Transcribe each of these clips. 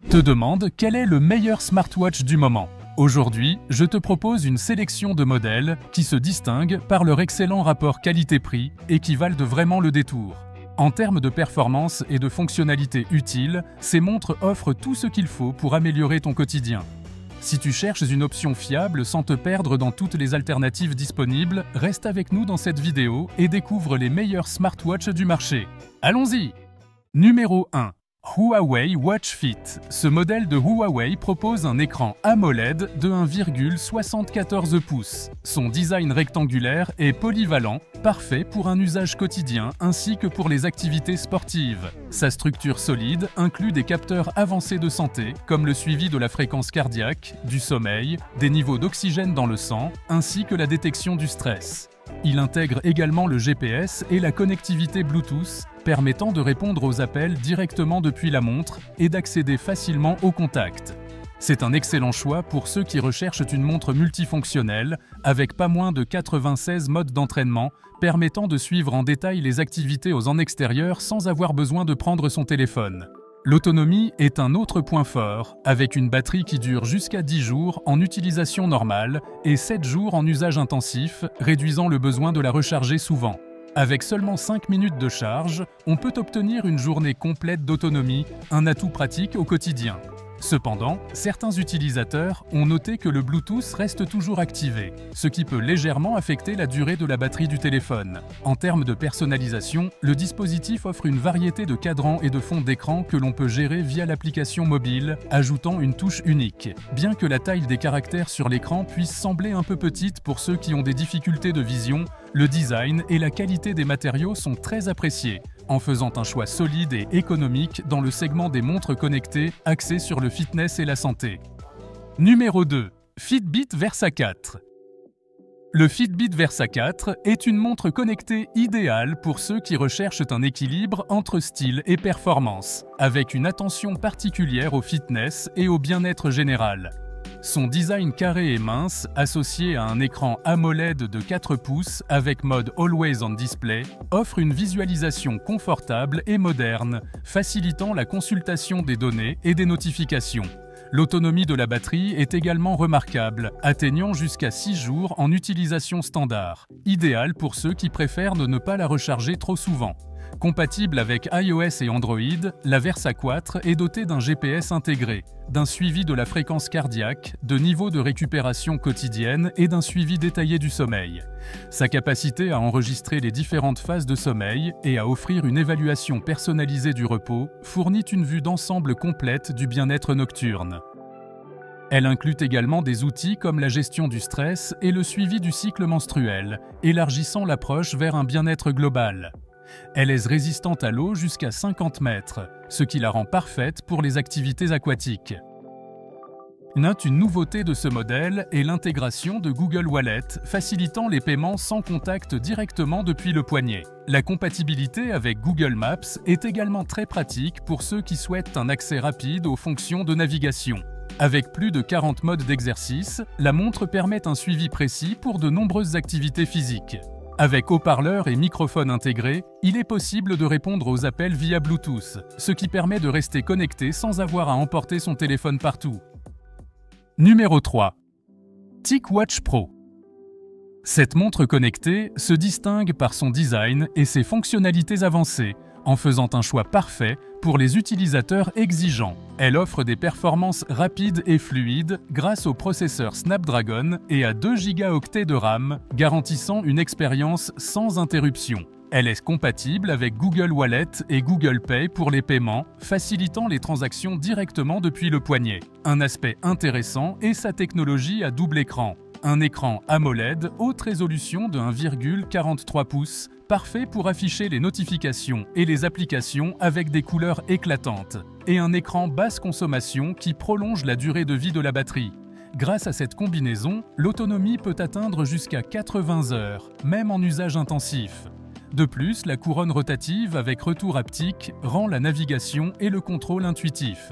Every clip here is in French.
Te demande quel est le meilleur smartwatch du moment. Aujourd'hui, je te propose une sélection de modèles qui se distinguent par leur excellent rapport qualité-prix et qui valent vraiment le détour. En termes de performance et de fonctionnalités utiles, ces montres offrent tout ce qu'il faut pour améliorer ton quotidien. Si tu cherches une option fiable sans te perdre dans toutes les alternatives disponibles, reste avec nous dans cette vidéo et découvre les meilleurs smartwatches du marché. Allons-y! Numéro 1. Huawei Watch Fit. Ce modèle de Huawei propose un écran AMOLED de 1,74 pouces. Son design rectangulaire est polyvalent, parfait pour un usage quotidien ainsi que pour les activités sportives. Sa structure solide inclut des capteurs avancés de santé, comme le suivi de la fréquence cardiaque, du sommeil, des niveaux d'oxygène dans le sang, ainsi que la détection du stress. Il intègre également le GPS et la connectivité Bluetooth, permettant de répondre aux appels directement depuis la montre et d'accéder facilement au contact. C'est un excellent choix pour ceux qui recherchent une montre multifonctionnelle, avec pas moins de 96 modes d'entraînement, permettant de suivre en détail les activités en extérieur sans avoir besoin de prendre son téléphone. L'autonomie est un autre point fort, avec une batterie qui dure jusqu'à 10 jours en utilisation normale et 7 jours en usage intensif, réduisant le besoin de la recharger souvent. Avec seulement 5 minutes de charge, on peut obtenir une journée complète d'autonomie, un atout pratique au quotidien. Cependant, certains utilisateurs ont noté que le Bluetooth reste toujours activé, ce qui peut légèrement affecter la durée de la batterie du téléphone. En termes de personnalisation, le dispositif offre une variété de cadrans et de fonds d'écran que l'on peut gérer via l'application mobile, ajoutant une touche unique. Bien que la taille des caractères sur l'écran puisse sembler un peu petite pour ceux qui ont des difficultés de vision, le design et la qualité des matériaux sont très appréciés, en faisant un choix solide et économique dans le segment des montres connectées axées sur le fitness et la santé. Numéro 2. Fitbit Versa 4. Le Fitbit Versa 4 est une montre connectée idéale pour ceux qui recherchent un équilibre entre style et performance, avec une attention particulière au fitness et au bien-être général. Son design carré et mince, associé à un écran AMOLED de 4 pouces avec mode Always on Display, offre une visualisation confortable et moderne, facilitant la consultation des données et des notifications. L'autonomie de la batterie est également remarquable, atteignant jusqu'à 6 jours en utilisation standard, idéal pour ceux qui préfèrent ne pas la recharger trop souvent. Compatible avec iOS et Android, la Versa 4 est dotée d'un GPS intégré, d'un suivi de la fréquence cardiaque, de niveaux de récupération quotidienne et d'un suivi détaillé du sommeil. Sa capacité à enregistrer les différentes phases de sommeil et à offrir une évaluation personnalisée du repos fournit une vue d'ensemble complète du bien-être nocturne. Elle inclut également des outils comme la gestion du stress et le suivi du cycle menstruel, élargissant l'approche vers un bien-être global. Elle est résistante à l'eau jusqu'à 50 mètres, ce qui la rend parfaite pour les activités aquatiques. Note une nouveauté de ce modèle est l'intégration de Google Wallet, facilitant les paiements sans contact directement depuis le poignet. La compatibilité avec Google Maps est également très pratique pour ceux qui souhaitent un accès rapide aux fonctions de navigation. Avec plus de 40 modes d'exercice, la montre permet un suivi précis pour de nombreuses activités physiques. Avec haut-parleurs et microphone intégrés, il est possible de répondre aux appels via Bluetooth, ce qui permet de rester connecté sans avoir à emporter son téléphone partout. Numéro 3. TicWatch Pro. Cette montre connectée se distingue par son design et ses fonctionnalités avancées, en faisant un choix parfait pour les utilisateurs exigeants. Elle offre des performances rapides et fluides grâce au processeur Snapdragon et à 2 Go de RAM, garantissant une expérience sans interruption. Elle est compatible avec Google Wallet et Google Pay pour les paiements, facilitant les transactions directement depuis le poignet. Un aspect intéressant est sa technologie à double écran. Un écran AMOLED haute résolution de 1,43 pouces, parfait pour afficher les notifications et les applications avec des couleurs éclatantes, et un écran basse consommation qui prolonge la durée de vie de la batterie. Grâce à cette combinaison, l'autonomie peut atteindre jusqu'à 80 heures, même en usage intensif. De plus, la couronne rotative avec retour haptique rend la navigation et le contrôle intuitifs.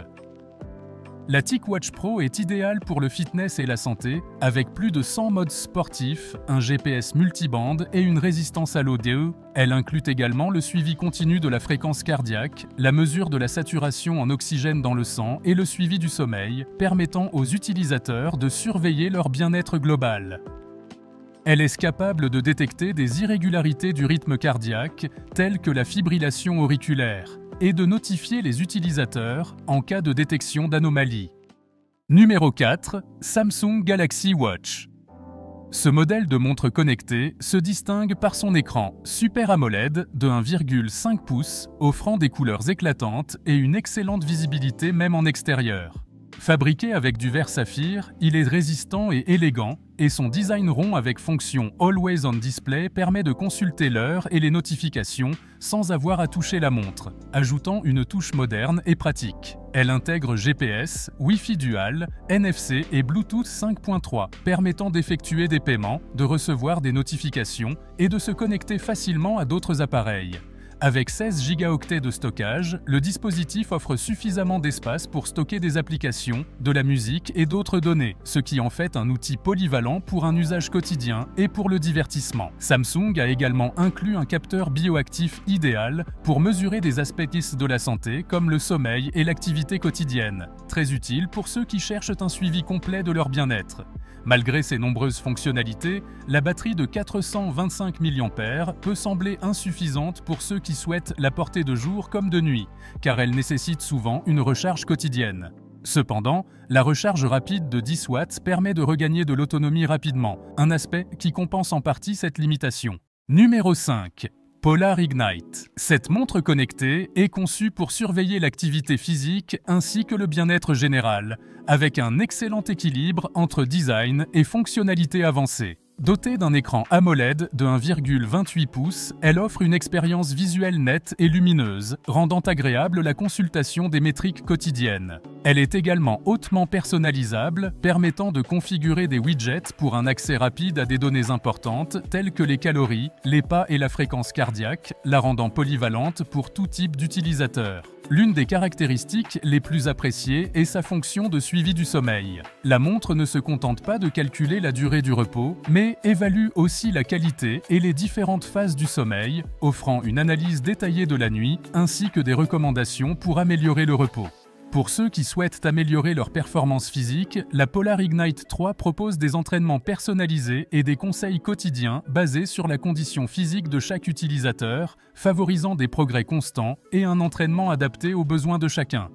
La TicWatch Pro est idéale pour le fitness et la santé, avec plus de 100 modes sportifs, un GPS multibande et une résistance à l'ODE. Elle inclut également le suivi continu de la fréquence cardiaque, la mesure de la saturation en oxygène dans le sang et le suivi du sommeil, permettant aux utilisateurs de surveiller leur bien-être global. Elle est capable de détecter des irrégularités du rythme cardiaque, telles que la fibrillation auriculaire, et de notifier les utilisateurs en cas de détection d'anomalies. Numéro 4. Samsung Galaxy Watch. Ce modèle de montre connectée se distingue par son écran Super AMOLED de 1,5 pouces, offrant des couleurs éclatantes et une excellente visibilité même en extérieur. Fabriqué avec du verre saphir, il est résistant et élégant, et son design rond avec fonction Always on Display permet de consulter l'heure et les notifications sans avoir à toucher la montre, ajoutant une touche moderne et pratique. Elle intègre GPS, Wi-Fi dual, NFC et Bluetooth 5.3, permettant d'effectuer des paiements, de recevoir des notifications et de se connecter facilement à d'autres appareils. Avec 16 Go de stockage, le dispositif offre suffisamment d'espace pour stocker des applications, de la musique et d'autres données, ce qui en fait un outil polyvalent pour un usage quotidien et pour le divertissement. Samsung a également inclus un capteur bioactif idéal pour mesurer des aspects de la santé comme le sommeil et l'activité quotidienne, très utile pour ceux qui cherchent un suivi complet de leur bien-être. Malgré ses nombreuses fonctionnalités, la batterie de 425 mAh peut sembler insuffisante pour ceux qui souhaitent la porter de jour comme de nuit, car elle nécessite souvent une recharge quotidienne. Cependant, la recharge rapide de 10 watts permet de regagner de l'autonomie rapidement, un aspect qui compense en partie cette limitation. Numéro 5. Polar Ignite. Cette montre connectée est conçue pour surveiller l'activité physique ainsi que le bien-être général, avec un excellent équilibre entre design et fonctionnalité avancée. Dotée d'un écran AMOLED de 1,28 pouces, elle offre une expérience visuelle nette et lumineuse, rendant agréable la consultation des métriques quotidiennes. Elle est également hautement personnalisable, permettant de configurer des widgets pour un accès rapide à des données importantes telles que les calories, les pas et la fréquence cardiaque, la rendant polyvalente pour tout type d'utilisateur. L'une des caractéristiques les plus appréciées est sa fonction de suivi du sommeil. La montre ne se contente pas de calculer la durée du repos, mais évalue aussi la qualité et les différentes phases du sommeil, offrant une analyse détaillée de la nuit ainsi que des recommandations pour améliorer le repos. Pour ceux qui souhaitent améliorer leur performance physique, la Polar Ignite 3 propose des entraînements personnalisés et des conseils quotidiens basés sur la condition physique de chaque utilisateur, favorisant des progrès constants et un entraînement adapté aux besoins de chacun.